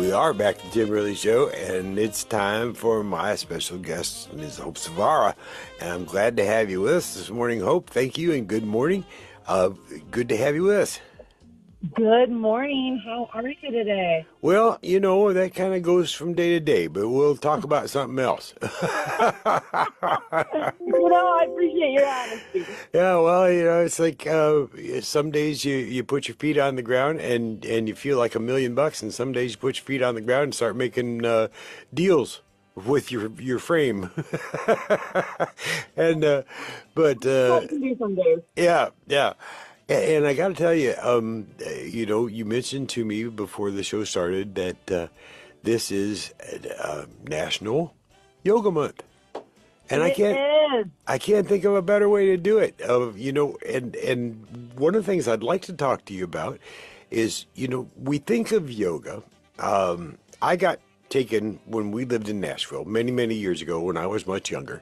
We are back to Tim Ridley Show, and it's time for my special guest, Ms. Hope Zvara. And I'm glad to have you with us this morning, Hope. Thank you, and good morning. Good to have you with us. Good morning. How are you today? Well, you know, that kind of goes from day to day, but we'll talk about something else. I appreciate your honesty. Yeah, well, it's like some days you put your feet on the ground and you feel like $1,000,000, and some days you put your feet on the ground and start making deals with your frame. And yeah. And I got to tell you, you mentioned to me before the show started that this is National Yoga Month. And I can't think of a better way to do it. And one of the things I'd like to talk to you about is, we think of yoga. I got taken when we lived in Nashville many, many years ago when I was much younger.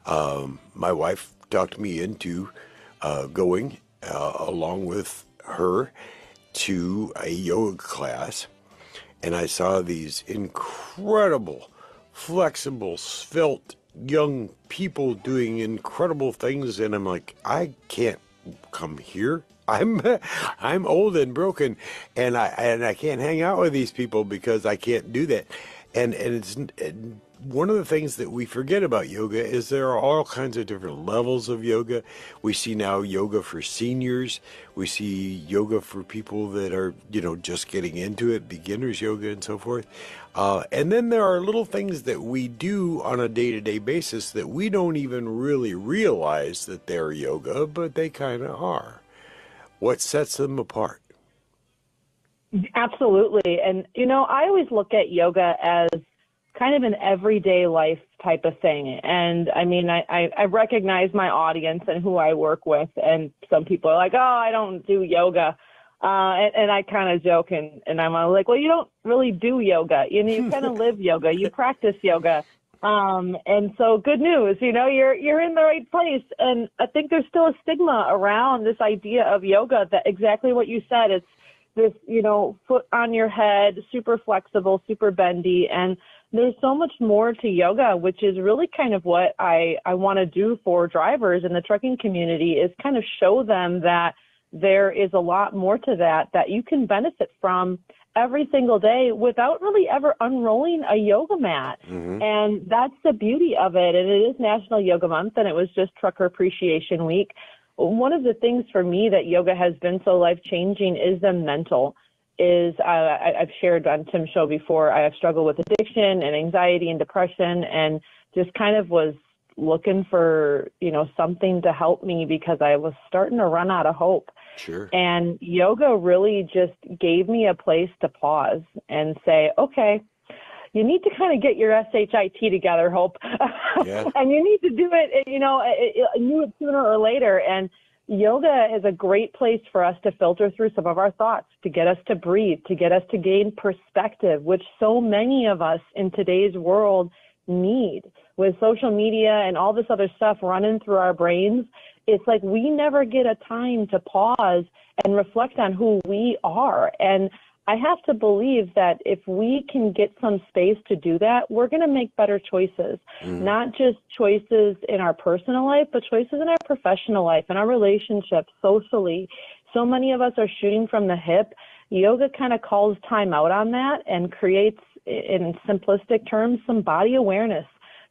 My wife talked me into going along with her to a yoga class. And I saw these incredible, flexible, svelte young people doing incredible things, and I'm like, I can't come here. I'm old and broken, and I can't hang out with these people because I can't do that. And one of the things that we forget about yoga is there are all kinds of different levels of yoga. We see now yoga for seniors. We see yoga for people that are, just getting into it, beginners yoga and so forth. And then there are little things that we do on a day-to-day basis that we don't even really realize that they're yoga, but they kind of are. What sets them apart? Absolutely. And, I always look at yoga as kind of an everyday life type of thing. And I mean, I recognize my audience and who I work with. And some people are like, oh, I don't do yoga. And I kind of joke and I'm like, well, you don't really do yoga. You kind of live yoga. You practice yoga. And so good news, you're in the right place. And I think there's still a stigma around this idea of yoga, that exactly what you said. It's this, foot on your head, super flexible, super bendy. And there's so much more to yoga, which is really kind of what I want to do for drivers in the trucking community, is kind of show them that there is a lot more to that you can benefit from every single day without really ever unrolling a yoga mat. Mm-hmm. And that's the beauty of it. And it is National Yoga Month, and it was just Trucker Appreciation Week. One of the things for me that yoga has been so life-changing is the mental. I've shared on Tim's show before, I have struggled with addiction and anxiety and depression, and just kind of was looking for, something to help me because I was starting to run out of hope. Sure. And yoga really just gave me a place to pause and say, okay, you need to kind of get your SHIT together, Hope. Yeah. And you need to do it, I knew it sooner or later. And yoga is a great place for us to filter through some of our thoughts, to get us to breathe, to get us to gain perspective, which so many of us in today's world need. With social media and all this other stuff running through our brains, it's like we never get a time to pause and reflect on who we are. And I have to believe that if we can get some space to do that, we're going to make better choices, not just choices in our personal life, but choices in our professional life, in our relationships, socially. So many of us are shooting from the hip. Yoga kind of calls time out on that and creates, in simplistic terms, some body awareness,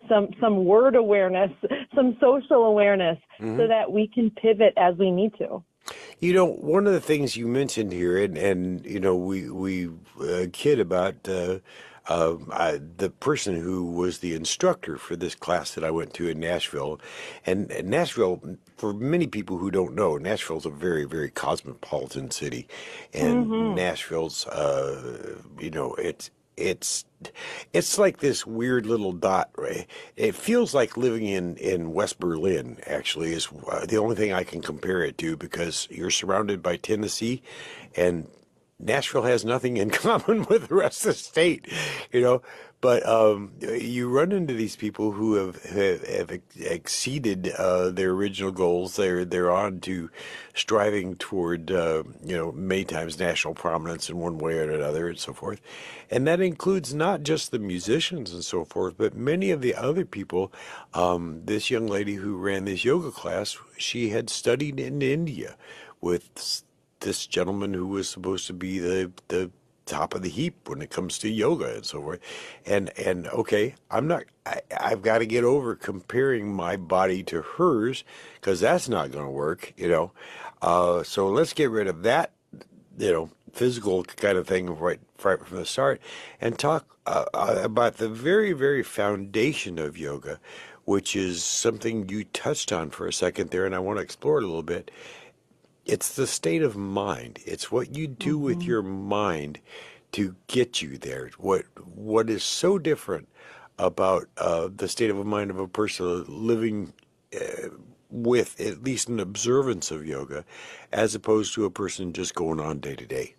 some word awareness, some social awareness, so that we can pivot as we need to. One of the things you mentioned here, and we kid about the person who was the instructor for this class that I went to in Nashville. And Nashville, for many people who don't know, Nashville's a very, very cosmopolitan city. And Nashville's, it's like this weird little dot, right? It feels like living in West Berlin, actually, is the only thing I can compare it to, because you're surrounded by Tennessee, and Nashville has nothing in common with the rest of the state, you know. But you run into these people who have exceeded their original goals. They're on to striving toward many times national prominence in one way or another, and so forth. And that includes not just the musicians and so forth, but many of the other people. This young lady who ran this yoga class, she had studied in India with this gentleman who was supposed to be the top of the heap when it comes to yoga and so forth. And okay, I've got to get over comparing my body to hers, because that's not going to work, you know. So let's get rid of that, you know, physical kind of thing right from the start, and talk about the very, very foundation of yoga, which is something you touched on for a second there, and I want to explore it a little bit. It's the state of mind. It's what you do with your mind to get you there. What is so different about the state of mind of a person living with at least an observance of yoga, as opposed to a person just going on day to day?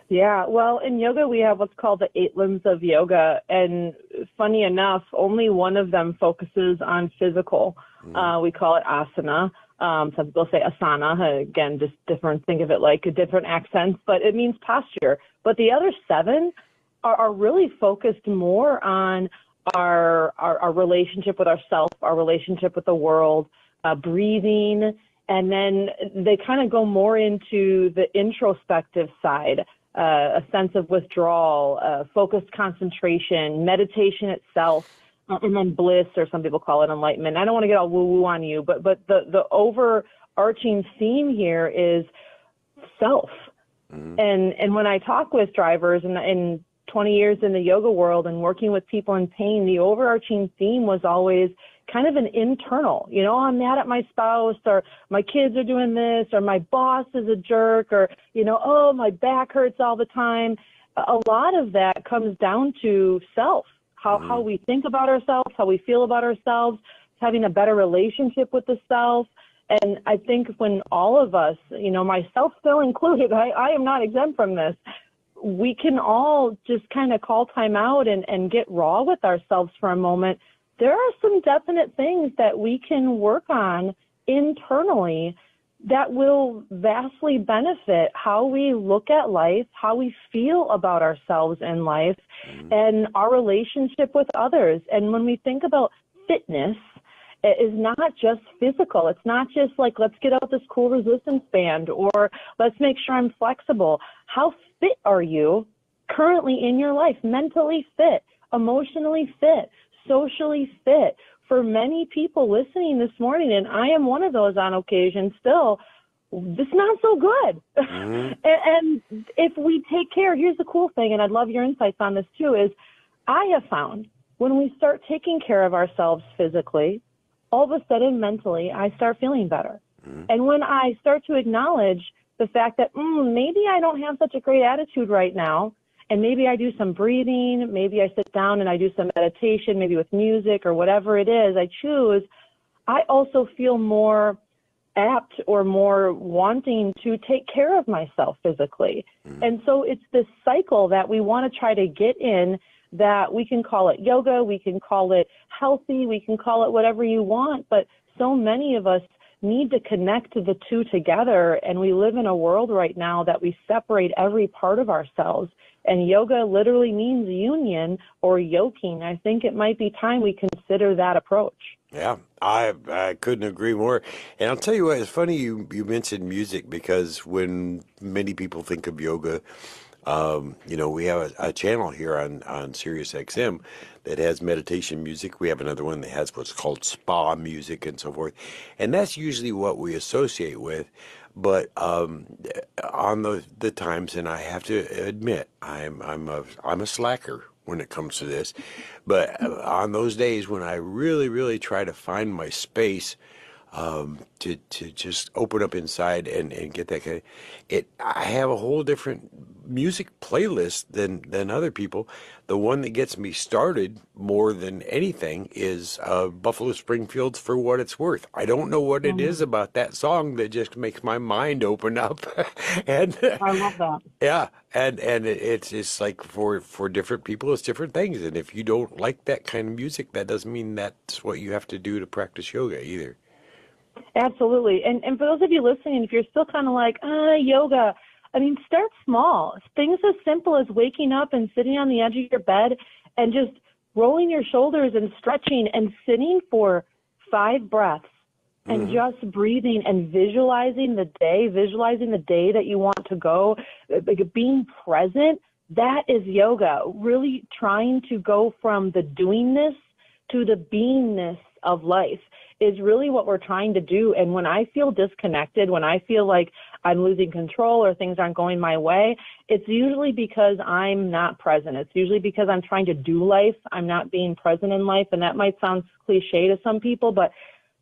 Yeah, well, in yoga, we have what's called the 8 limbs of yoga. And funny enough, only one of them focuses on physical. We call it asana. Some people say asana. Again, just different, think of it like a different accents, but it means posture. But the other 7 are really focused more on our relationship with ourself, our relationship with the world, breathing. And then they kind of go more into the introspective side. A sense of withdrawal, focused concentration, meditation itself, and then bliss, or some people call it enlightenment. I don't want to get all woo-woo on you, but the overarching theme here is self. And when I talk with drivers and 20 years in the yoga world and working with people in pain, the overarching theme was always kind of an internal, you know, I'm mad at my spouse, or my kids are doing this, or my boss is a jerk, or, you know, oh, my back hurts all the time. A lot of that comes down to self, how we think about ourselves, how we feel about ourselves, having a better relationship with the self. And I think when all of us, you know, myself still included, I am not exempt from this, we can all just kind of call time out and get raw with ourselves for a moment. There are some definite things that we can work on internally that will vastly benefit how we look at life, how we feel about ourselves in life, and our relationship with others. And when we think about fitness, it is not just physical. It's not just like, let's get out this cool resistance band, or let's make sure I'm flexible. How fit are you currently in your life? Mentally fit, emotionally fit, socially fit. For many people listening this morning, and I am one of those on occasion still, it's not so good. And if we take care, here's the cool thing, and I'd love your insights on this too, is I have found when we start taking care of ourselves physically, all of a sudden mentally, I start feeling better. And when I start to acknowledge the fact that maybe I don't have such a great attitude right now, and maybe I do some breathing, maybe I sit down and I do some meditation, maybe with music or whatever it is I choose, I also feel more apt or more wanting to take care of myself physically. And so it's this cycle that we want to try to get in, that we can call it yoga, we can call it healthy, we can call it whatever you want, but so many of us need to connect the two together, and we live in a world right now that we separate every part of ourselves. And yoga literally means union or yoking. I think it might be time we consider that approach. Yeah, I couldn't agree more. And I'll tell you what, it's funny you mentioned music, because when many people think of yoga, you know, we have a channel here on Sirius XM that has meditation music. We have another one that has what's called spa music and so forth. And that's usually what we associate with. But on the times, and I have to admit, I'm a slacker when it comes to this, but on those days when I really, really try to find my space, to just open up inside and get that kind of it. I have a whole different music playlist than other people. The one that gets me started more than anything is Buffalo Springfield's For What It's Worth. I don't know what it is about that song that just makes my mind open up. And I love that. yeah, and it's like for different people, it's different things. And if you don't like that kind of music, that doesn't mean that's what you have to do to practice yoga either. Absolutely. And for those of you listening, if you're still kind of like, yoga, I mean, start small. Things as simple as waking up and sitting on the edge of your bed and just rolling your shoulders and stretching and sitting for 5 breaths and just breathing and visualizing the day that you want to go, like being present. That is yoga, really trying to go from the doingness to the beingness of life is really what we're trying to do. And when I feel disconnected, when I feel like I'm losing control or things aren't going my way, it's usually because I'm not present. It's usually because I'm trying to do life. I'm not being present in life. And that might sound cliche to some people, but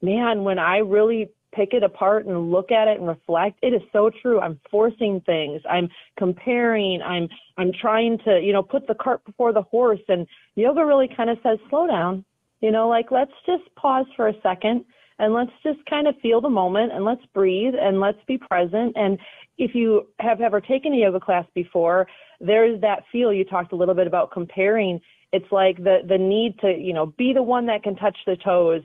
man, when I really pick it apart and look at it and reflect, it is so true. I'm forcing things. I'm comparing. I'm trying to, put the cart before the horse. And yoga really kind of says, slow down. Let's just pause for a second and let's just kind of feel the moment and let's breathe and let's be present. And if you have ever taken a yoga class before, there's that feel you talked a little bit about comparing. It's like the need to, be the one that can touch the toes,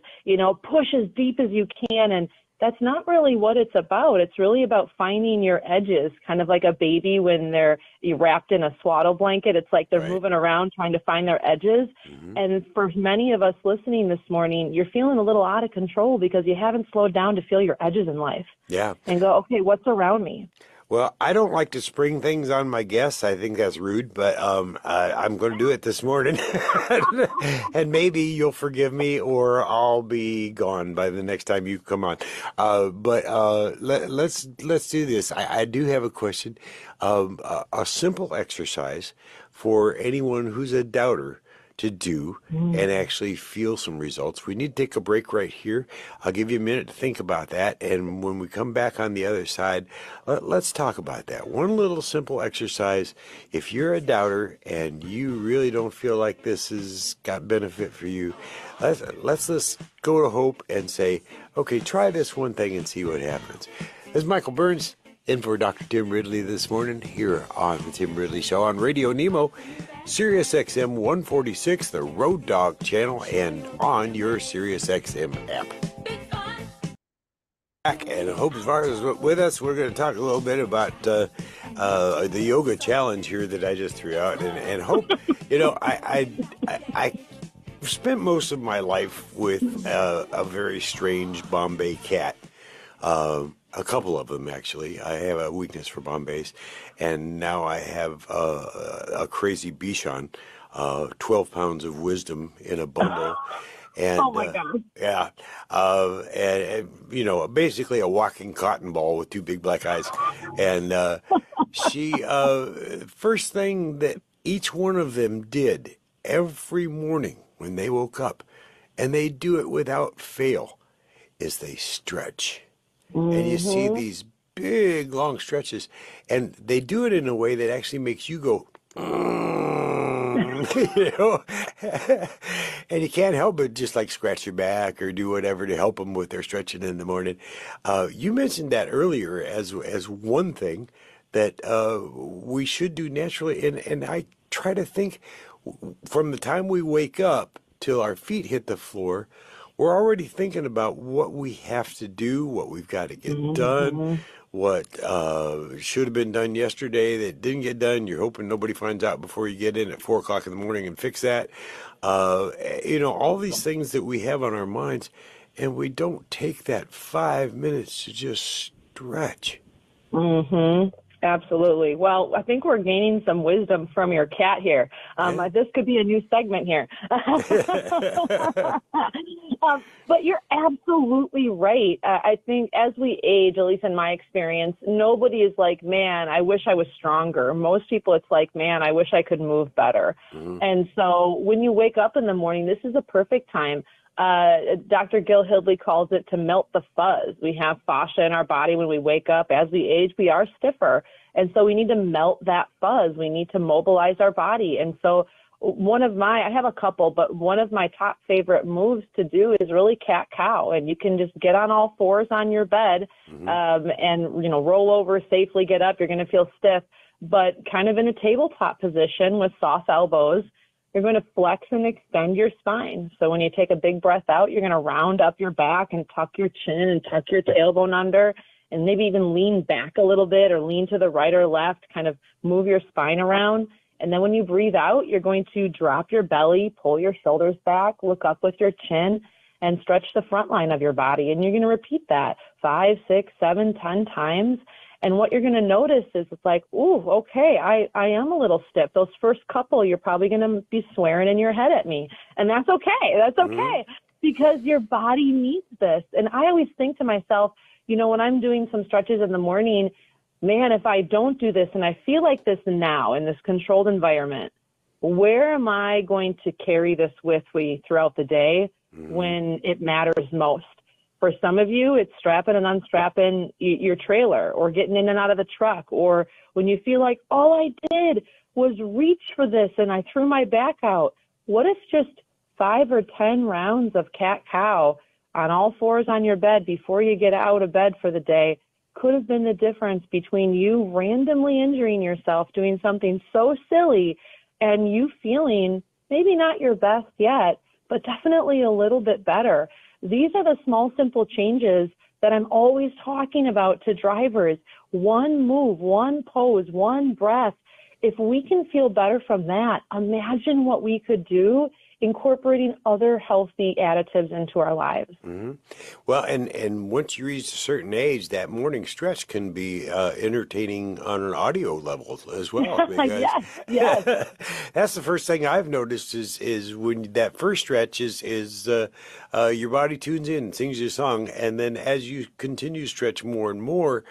push as deep as you can. And that's not really what it's about. It's really about finding your edges, kind of like a baby when they're wrapped in a swaddle blanket. It's like they're moving around trying to find their edges. And for many of us listening this morning, you're feeling a little out of control because you haven't slowed down to feel your edges in life. Yeah. And go, okay, what's around me? Well, I don't like to spring things on my guests. I think that's rude, but I'm going to do it this morning. And maybe you'll forgive me or I'll be gone by the next time you come on. But let's do this. I do have a question. A simple exercise for anyone who's a doubter to do and actually feel some results. We need to take a break right here. I'll give you a minute to think about that. And when we come back on the other side, let's talk about that. One little simple exercise. If you're a doubter and you really don't feel like this has got benefit for you, let's go to Hope and say, okay, try this one thing and see what happens. This is Michael Burns in for Dr. Tim Ridley this morning here on the Tim Ridley Show on Radio Nemo, Sirius XM 146, the Road Dog channel, and on your Sirius XM app. And Hope Zvara is with us. We're going to talk a little bit about the yoga challenge here that I just threw out. And Hope, I spent most of my life with a very strange Bombay cat. A couple of them, actually. I have a weakness for Bombays. And now I have a crazy Bichon, 12 pounds of wisdom in a bundle. And, oh, my God. Yeah. And, basically a walking cotton ball with 2 big black eyes. And she, first thing that each one of them did every morning when they woke up, and they do it without fail, is they stretch. And you see these big, long stretches, and they do it in a way that actually makes you go, and you can't help but just like scratch your back or do whatever to help them with their stretching in the morning. You mentioned that earlier as one thing that we should do naturally, and I try to think from the time we wake up till our feet hit the floor, we're already thinking about what we have to do, what we've got to get done, what should have been done yesterday that didn't get done. You're hoping nobody finds out before you get in at 4 o'clock in the morning and fix that. All these things that we have on our minds, and we don't take that 5 minutes to just stretch. Absolutely. Well, I think we're gaining some wisdom from your cat here. This could be a new segment here. But you're absolutely right. I think as we age, at least in my experience, nobody is like, man, I wish I was stronger. Most people, it's like, man, I wish I could move better. And so when you wake up in the morning, this is a perfect time. Dr. Gil Hildley calls it to melt the fuzz. We have fascia in our body when we wake up. As we age, we are stiffer. And so we need to melt that fuzz. We need to mobilize our body. And so I have a couple, but one of my top favorite moves to do is really cat-cow. And you can just get on all fours on your bed and, roll over safely, get up. You're going to feel stiff, but kind of in a tabletop position with soft elbows. You're going to flex and extend your spine. So when you take a big breath out, you're going to round up your back and tuck your chin and tuck your tailbone under, and maybe even lean back a little bit or lean to the right or left, kind of move your spine around. And then when you breathe out, you're going to drop your belly, pull your shoulders back, look up with your chin, and stretch the front line of your body. And you're going to repeat that 5, 6, 7, 10 times. And what you're going to notice is it's like, ooh, okay, I am a little stiff. Those first couple, you're probably going to be swearing in your head at me. And that's okay. That's okay because your body needs this. And I always think to myself, when I'm doing some stretches in the morning, man, if I don't do this and I feel like this now in this controlled environment, where am I going to carry this with me throughout the day when it matters most? For some of you, it's strapping and unstrapping your trailer or getting in and out of the truck, or when you feel like all I did was reach for this and I threw my back out. What if just 5 or 10 rounds of cat-cow on all fours on your bed before you get out of bed for the day could have been the difference between you randomly injuring yourself doing something so silly and you feeling maybe not your best yet, but definitely a little bit better. These are the small, simple changes that I'm always talking about to drivers. One move, one pose, one breath. If we can feel better from that, imagine what we could do incorporating other healthy additives into our lives. Well, and once you reach a certain age, that morning stretch can be entertaining on an audio level as well. Yes. That's the first thing I've noticed is when that first stretch is your body tunes in, sings you a song, and then as you continue to stretch more and more,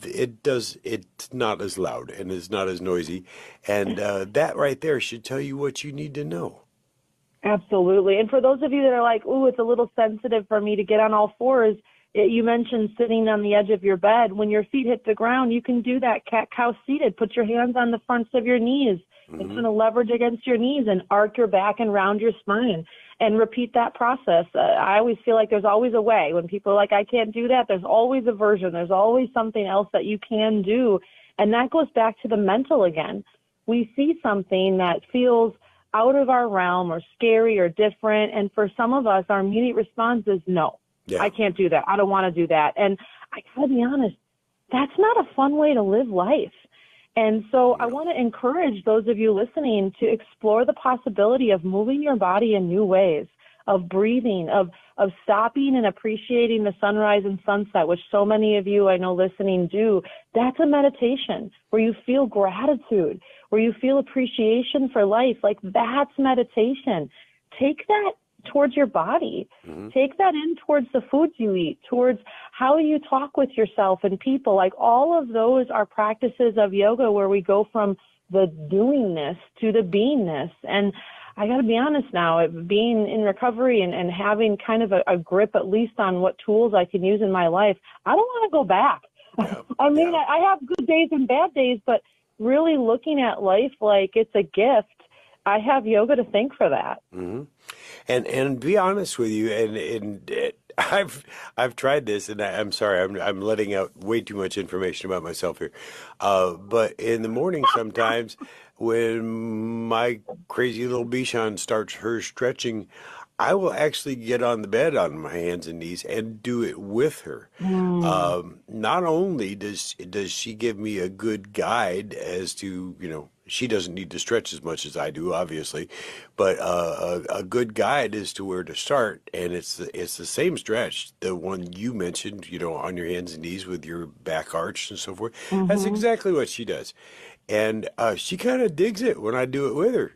it's not as loud and it's not as noisy. And that right there should tell you what you need to know. Absolutely. And for those of you that are like, ooh, it's a little sensitive for me to get on all fours, you mentioned sitting on the edge of your bed. When your feet hit the ground, you can do that cat-cow seated. Put your hands on the fronts of your knees. It's going to leverage against your knees and arc your back and round your spine and repeat that process. I always feel like there's always a way. When people are like, I can't do that, there's always a version. There's always something else that you can do. And that goes back to the mental again. We see something that feels out of our realm or scary or different. And for some of us, our immediate response is no, I can't do that. I don't want to do that. And I got to be honest, that's not a fun way to live life. And so I want to encourage those of you listening to explore the possibility of moving your body in new ways, of breathing, of stopping and appreciating the sunrise and sunset, which so many of you I know listening do. That's a meditation where you feel gratitude, where you feel appreciation for life. Like that's meditation. Take that towards your body. Take that in towards the foods you eat, towards how you talk with yourself and people. Like all of those are practices of yoga where we go from the doingness to the beingness. And I got to be honest now, being in recovery and having kind of a grip at least on what tools I can use in my life, I don't want to go back. I have good days and bad days, but really looking at life like it's a gift, I have yoga to thank for that. And be honest with you, and I've tried this, and I'm sorry, I'm letting out way too much information about myself here. But in the morning, sometimes when my crazy little Bichon starts her stretching, I will actually get on the bed on my hands and knees and do it with her. Not only does she give me a good guide as to, she doesn't need to stretch as much as I do, obviously, but a good guide as to where to start. And it's the same stretch, the one you mentioned, on your hands and knees with your back arched and so forth. That's exactly what she does. And she kind of digs it when I do it with her,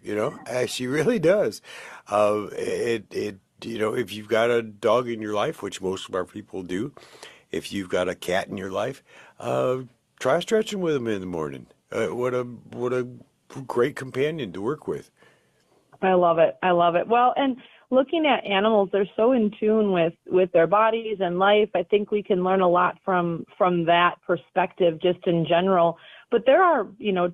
she really does. If you've got a dog in your life, which most of our people do, if you've got a cat in your life, try stretching with them in the morning. What a great companion to work with. I love it. Well, and looking at animals, they're so in tune with their bodies and life. I think we can learn a lot from that perspective just in general. But there are,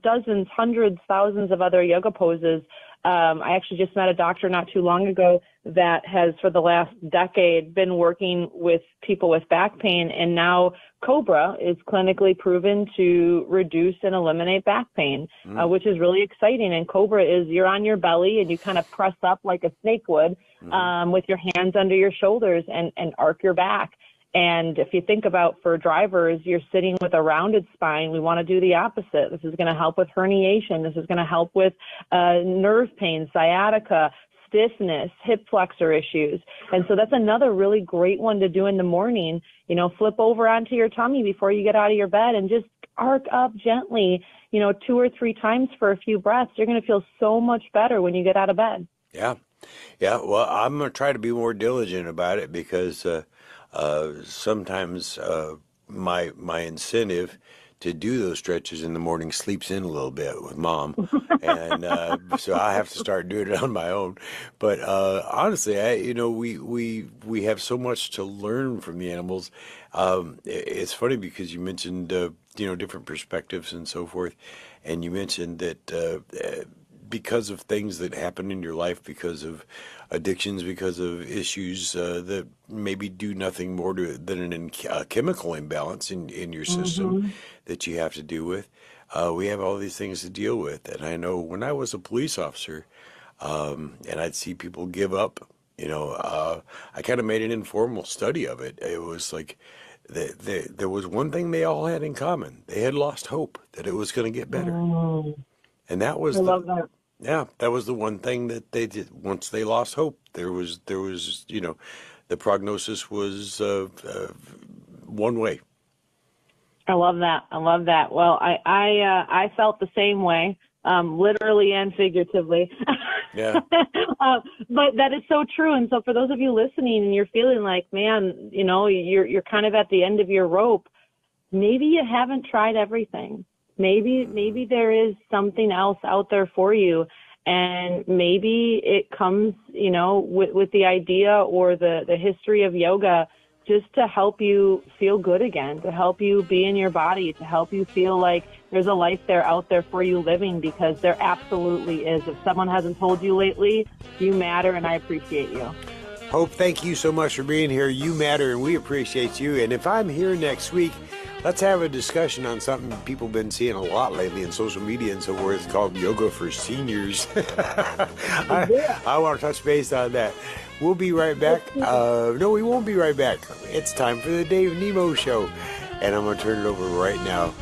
dozens, hundreds, thousands of other yoga poses. I actually just met a doctor not too long ago that has, for the last decade, been working with people with back pain, and now Cobra is clinically proven to reduce and eliminate back pain, which is really exciting. And Cobra is, you're on your belly and you kind of press up like a snake would with your hands under your shoulders and arc your back. And if you think about, for drivers, you're sitting with a rounded spine. We want to do the opposite. This is going to help with herniation. This is going to help with nerve pain, sciatica, stiffness, hip flexor issues. And so that's another really great one to do in the morning. Flip over onto your tummy before you get out of your bed and just arc up gently, 2 or 3 times for a few breaths. You're going to feel so much better when you get out of bed. Yeah. Well, I'm going to try to be more diligent about it because sometimes my incentive to do those stretches in the morning sleeps in a little bit with Mom, and so I have to start doing it on my own. But honestly, we have so much to learn from the animals. It's funny because you mentioned different perspectives and so forth, and you mentioned that because of things that happen in your life, because of addictions, because of issues that maybe do nothing more than a chemical imbalance in your system that you have to deal with. We have all these things to deal with. And I know when I was a police officer and I'd see people give up, I kind of made an informal study of it. It was like there was one thing they all had in common. They had lost hope that it was going to get better. And that was love that. Yeah, that was the one thing that they did. Once they lost hope, there was, the prognosis was one way. I love that. Well, I felt the same way, literally and figuratively. Yeah. But that is so true. And so for those of you listening and you're feeling like, man, you're kind of at the end of your rope, maybe you haven't tried everything. Maybe there is something else out there for you, and maybe it comes, with the idea or the history of yoga just to help you feel good again, to help you be in your body, to help you feel like there's a life out there for you living, because there absolutely is. If someone hasn't told you lately, you matter, and I appreciate you. Hope, thank you so much for being here. You matter, and we appreciate you. And if I'm here next week, let's have a discussion on something people have been seeing a lot lately in social media and so forth. It's called yoga for seniors. I want to touch base on that. We'll be right back. No, we won't be right back. It's time for the Dave Nemo Show. And I'm going to turn it over right now